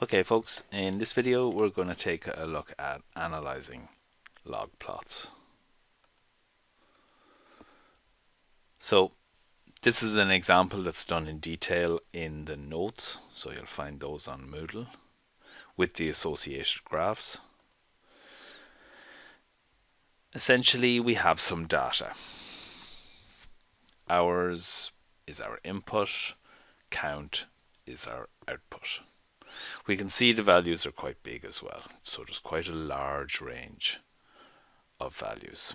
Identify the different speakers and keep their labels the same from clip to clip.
Speaker 1: Okay folks, in this video we're going to take a look at analyzing log plots. So this is an example that's done in detail in the notes, so you'll find those on Moodle with the associated graphs. Essentially we have some data. Hours is our input, count is our output. We can see the values are quite big as well, so there's quite a large range of values.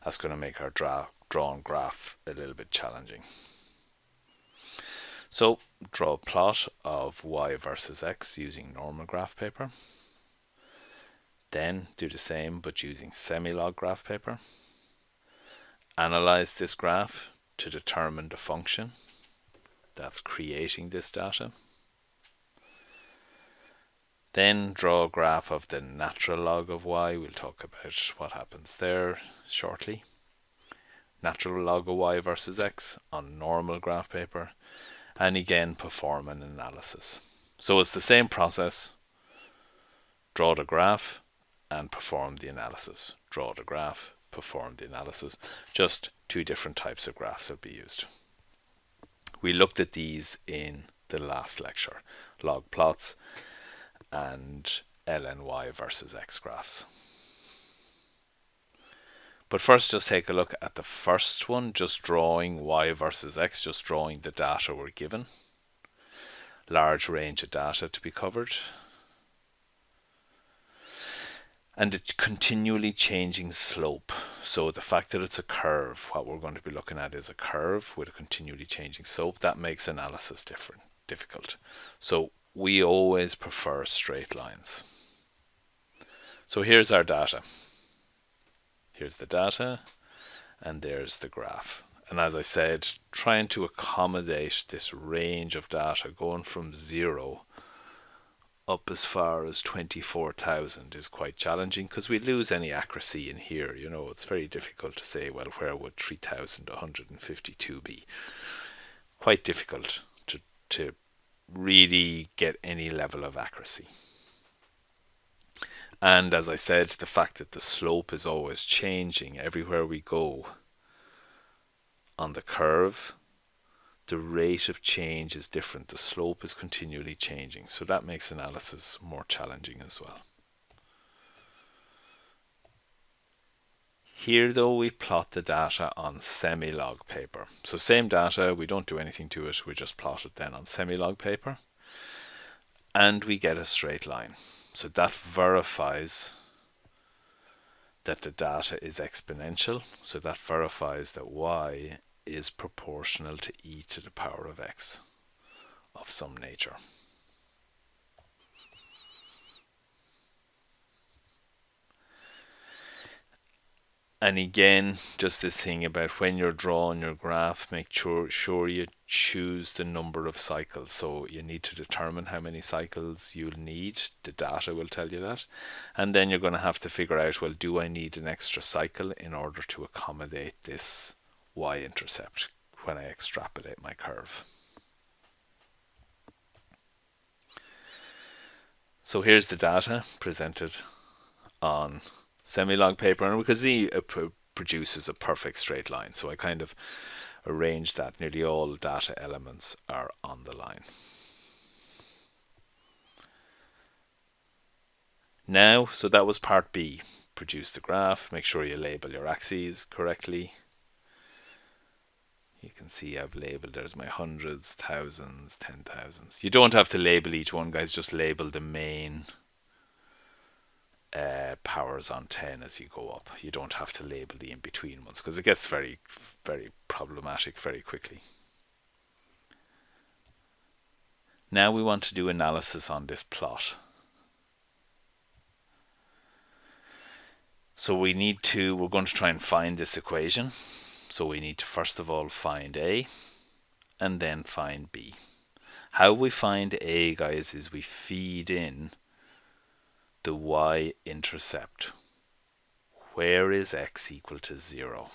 Speaker 1: That's going to make our drawn graph a little bit challenging. So draw a plot of y versus x using normal graph paper. Then do the same but using semi-log graph paper. Analyze this graph to determine the function that's creating this data. Then draw a graph of the natural log of y. We'll talk about what happens there shortly. Natural log of y versus x on normal graph paper, and again perform an analysis. So it's the same process. Draw the graph and perform the analysis. Draw the graph, perform the analysis. Just two different types of graphs will be used. We looked at these in the last lecture, log plots and lny versus x graphs. But first just take a look at the first one, just drawing y versus x, just drawing the data we're given. Large range of data to be covered. And a continually changing slope. So the fact that it's a curve, what we're going to be looking at is a curve with a continually changing slope. That makes analysis difficult. So we always prefer straight lines. So here's our data. Here's the data, and there's the graph. And as I said, trying to accommodate this range of data going from 0 up as far as 24,000 is quite challenging, because we lose any accuracy in here. You know, it's very difficult to say, well, where would 3,152 be? Quite difficult to really get any level of accuracy. And as I said, the fact that the slope is always changing everywhere we go on the curve, the rate of change is different. The slope is continually changing. So that makes analysis more challenging as well. Here though, we plot the data on semi-log paper. So same data, we don't do anything to it, we just plot it then on semi-log paper. And we get a straight line. So that verifies that the data is exponential. So that verifies that y is proportional to e to the power of x of some nature. And again, just this thing about when you're drawing your graph, make sure you choose the number of cycles. So you need to determine how many cycles you'll need. The data will tell you that. And then you're going to have to figure out, well, do I need an extra cycle in order to accommodate this y-intercept when I extrapolate my curve? So here's the data presented on semi-log paper, and we can see it produces a perfect straight line. So I kind of arranged that nearly all data elements are on the line. Now, so that was part B. Produce the graph, make sure you label your axes correctly. You can see I've labeled, there's my hundreds, thousands, 10,000s. You don't have to label each one, guys, just label the main powers on 10 as you go up. You don't have to label the in-between ones, because it gets very, very problematic very quickly. Now we want to do analysis on this plot. So we're going to try and find this equation. So we need to first of all find A and then find B. How we find A, guys, is we feed in the y-intercept. Where is x equal to 0?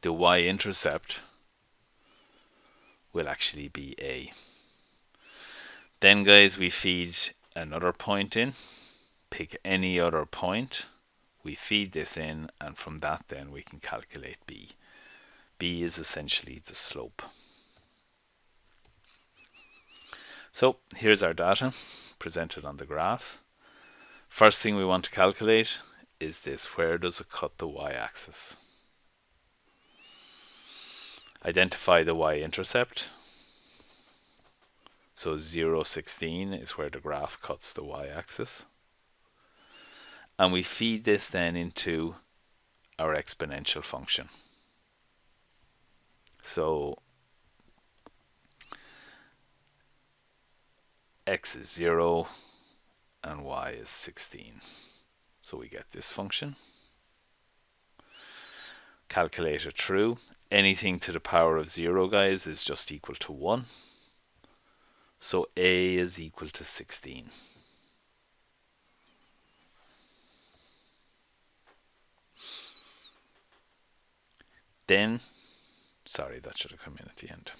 Speaker 1: The y-intercept will actually be A. Then guys, we feed another point in, pick any other point, we feed this in, and from that then we can calculate B. B is essentially the slope. So here's our data presented on the graph. First thing we want to calculate is this: where does it cut the y-axis? Identify the y-intercept. So 0, 16 is where the graph cuts the y-axis. And we feed this then into our exponential function. So x is 0 and y is 16. So we get this function. Calculate it through. Anything to the power of 0, guys, is just equal to 1. So A is equal to 16. Then, sorry, that should have come in at the end.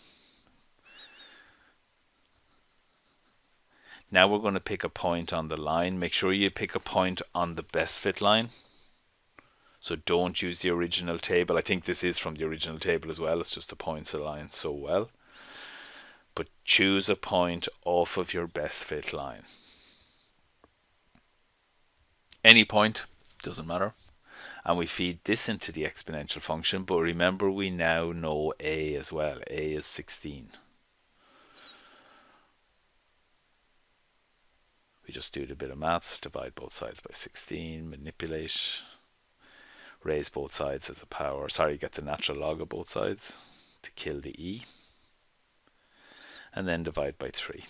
Speaker 1: Now we're going to pick a point on the line. Make sure you pick a point on the best fit line. So don't use the original table. I think this is from the original table as well. It's just the points align so well. But choose a point off of your best fit line. Any point, doesn't matter. And we feed this into the exponential function. But remember, we now know A as well. A is 16. We just do the bit of maths, divide both sides by 16, manipulate, raise both sides as a power. Sorry, get the natural log of both sides to kill the e. And then divide by 3.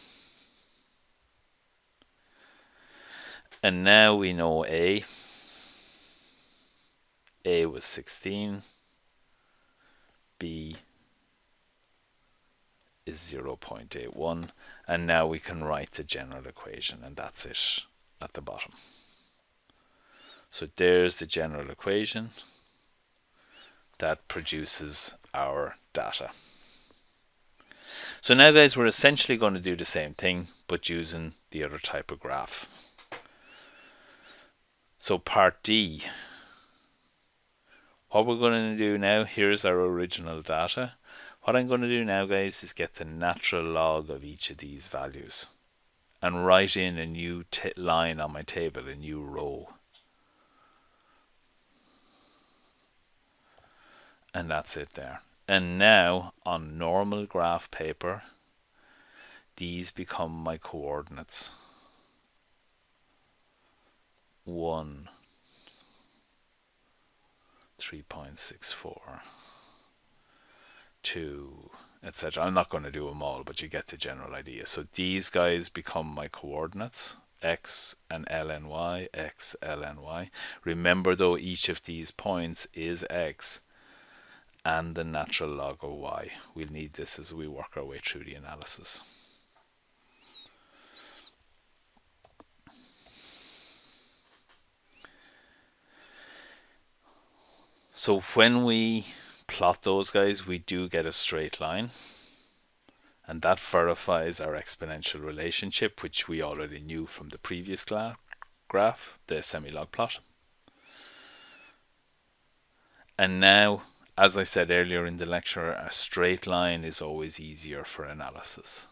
Speaker 1: And now we know A. A was 16. B is 0.81. And now we can write the general equation, and that's it at the bottom. So there's the general equation that produces our data. So now, guys, we're essentially going to do the same thing, but using the other type of graph. So part D, what we're going to do now, here's our original data. What I'm going to do now, guys, is get the natural log of each of these values and write in a new line on my table, a new row. And that's it there. And now, on normal graph paper, these become my coordinates. 1, 3.64, 2, etc. I'm not going to do them all, but you get the general idea. So these guys become my coordinates, x and ln y, x, ln y. Remember though, each of these points is x and the natural log of y. We'll need this as we work our way through the analysis. So when we plot those guys, we do get a straight line, and that verifies our exponential relationship, which we already knew from the previous graph, the semi-log plot. And now, as I said earlier in the lecture, a straight line is always easier for analysis.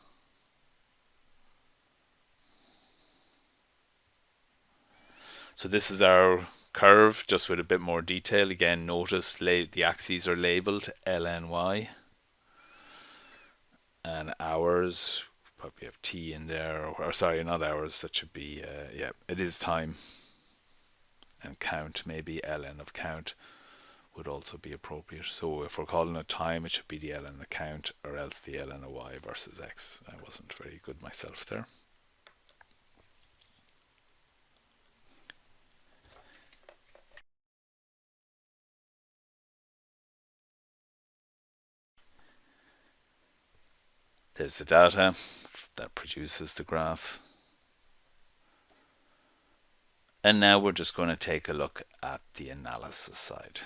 Speaker 1: So this is our curve, just with a bit more detail. Again, notice the axes are labeled lny, and hours, probably have t in there, or sorry, not hours, that should be, yeah, it is time, and count, maybe ln of count would also be appropriate. So if we're calling it time, it should be the ln of count, or else the ln of y versus x. I wasn't very good myself there. There's the data that produces the graph. And now we're just going to take a look at the analysis side.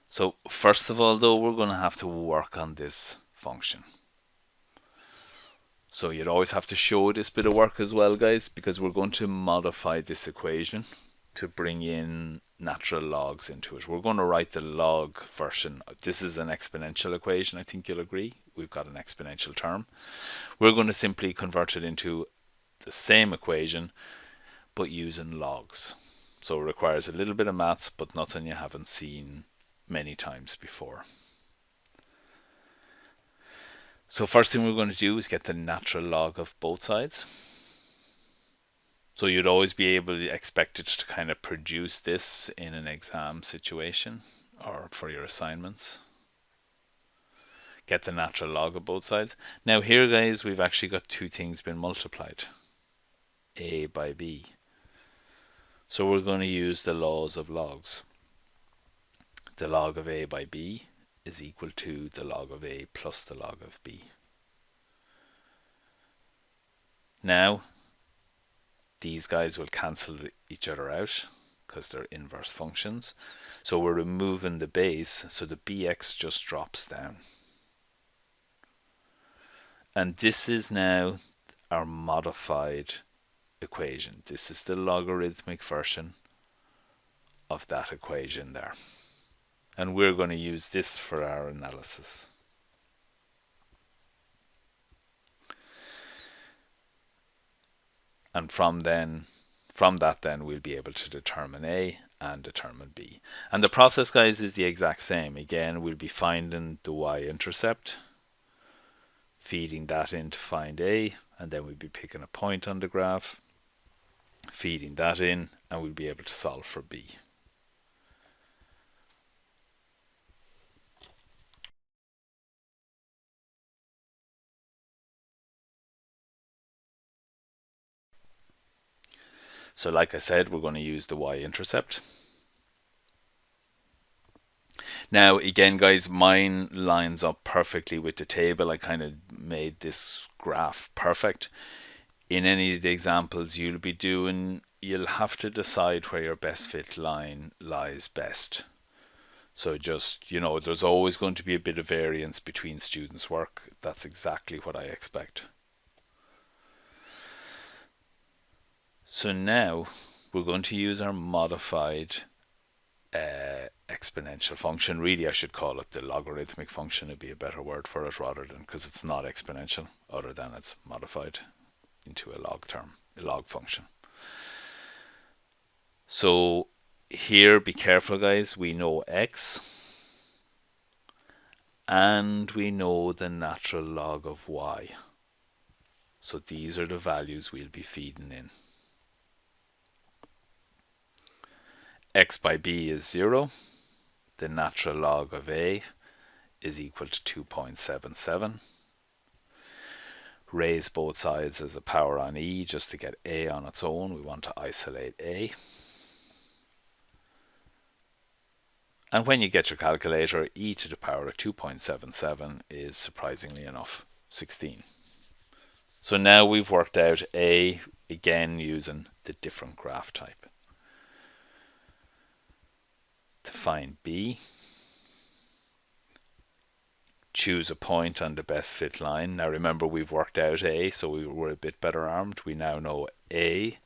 Speaker 1: So first of all, though, we're going to have to work on this function. So you'd always have to show this bit of work as well, guys, because we're going to modify this equation to bring in natural logs into it. We're going to write the log version. This is an exponential equation, I think you'll agree. We've got an exponential term. We're going to simply convert it into the same equation, but using logs. So it requires a little bit of maths, but nothing you haven't seen many times before. So first thing we're going to do is get the natural log of both sides. So you'd always be able to expect it to kind of produce this in an exam situation or for your assignments. Get the natural log of both sides. Now here, guys, we've actually got two things being multiplied. A by B. So we're going to use the laws of logs. The log of A by B is equal to the log of A plus the log of B. Now, these guys will cancel each other out because they're inverse functions. So we're removing the base, so the bx just drops down. And this is now our modified equation. This is the logarithmic version of that equation there. And we're going to use this for our analysis. And from that then we'll be able to determine A and determine B. And the process, guys, is the exact same. Again, we'll be finding the y-intercept, feeding that in to find A, and then we'll be picking a point on the graph, feeding that in, and we'll be able to solve for B. So like I said, we're going to use the y-intercept. Now again, guys, mine lines up perfectly with the table. I kind of made this graph perfect. In any of the examples you'll be doing, you'll have to decide where your best fit line lies best. So just, there's always going to be a bit of variance between students' work. That's exactly what I expect. So now we're going to use our modified exponential function. Really, I should call it the logarithmic function. It'd be a better word for it rather than, because it's not exponential, other than it's modified into a log term, a log function. So here, be careful, guys. We know x and we know the natural log of y. So these are the values we'll be feeding in. X by b is 0. The natural log of a is equal to 2.77. Raise both sides as a power on e just to get a on its own. We want to isolate a. And when you get your calculator, e to the power of 2.77 is, surprisingly enough, 16. So now we've worked out a, again using the different graph type. To find b, choose a point on the best fit line. Now remember, we've worked out a, so we're a bit better armed. We now know a.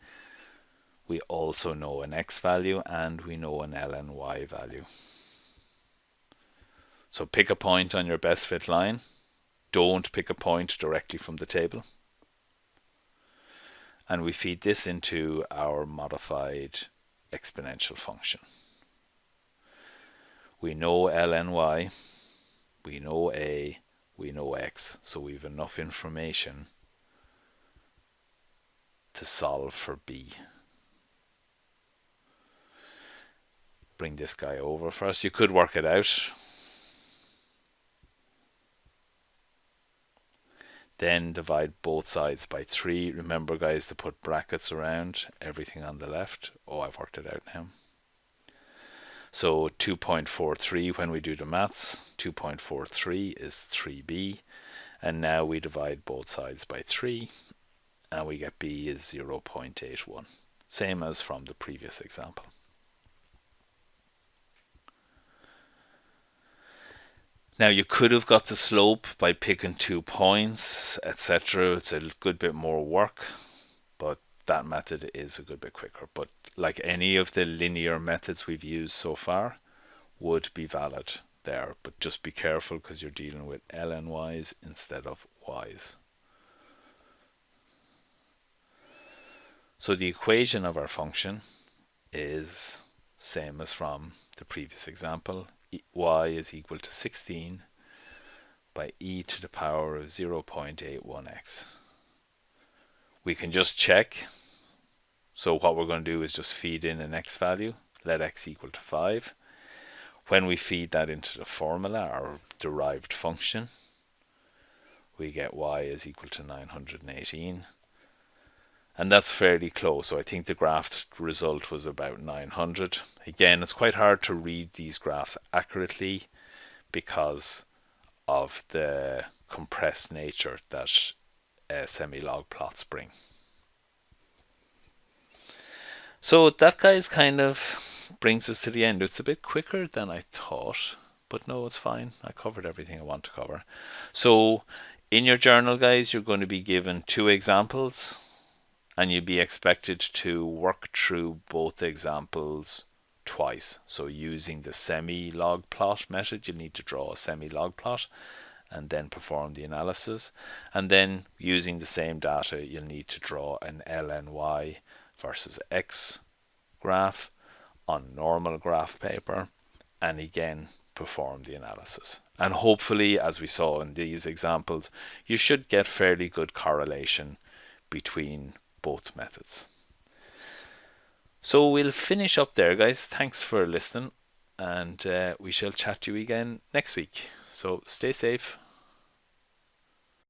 Speaker 1: We also know an x value and we know an ln y value. So pick a point on your best fit line. Don't pick a point directly from the table. And we feed this into our modified exponential function. We know ln y, we know a, we know x, so we have enough information to solve for b. Bring this guy over first. You could work it out. Then divide both sides by 3. Remember, guys, to put brackets around everything on the left. Oh, I've worked it out now. So 2.43 when we do the maths, 2.43 is 3b. And now we divide both sides by 3 and we get b is 0.81. Same as from the previous example. Now you could have got the slope by picking 2 points, etc. It's a good bit more work, but that method is a good bit quicker. But like any of the linear methods we've used so far would be valid there. But just be careful because you're dealing with lny's instead of y's. So the equation of our function is same as from the previous example. Y is equal to 16 by e to the power of 0.81x. We can just check. So what we're going to do is just feed in an x value, let x equal to 5. When we feed that into the formula, our derived function, we get y is equal to 918. And that's fairly close. So I think the graphed result was about 900. Again, it's quite hard to read these graphs accurately because of the compressed nature that semi-log plots bring. So that, guys, kind of brings us to the end. It's a bit quicker than I thought, but no, it's fine. I covered everything I want to cover. So in your journal, guys, you're going to be given 2 examples, and you'll be expected to work through both examples twice. So using the semi-log plot method, you'll need to draw a semi-log plot and then perform the analysis. And then using the same data, you'll need to draw an lny versus x graph on normal graph paper, and again perform the analysis. And hopefully, as we saw in these examples, you should get fairly good correlation between both methods. So we'll finish up there, guys. Thanks for listening, and we shall chat to you again next week. So stay safe.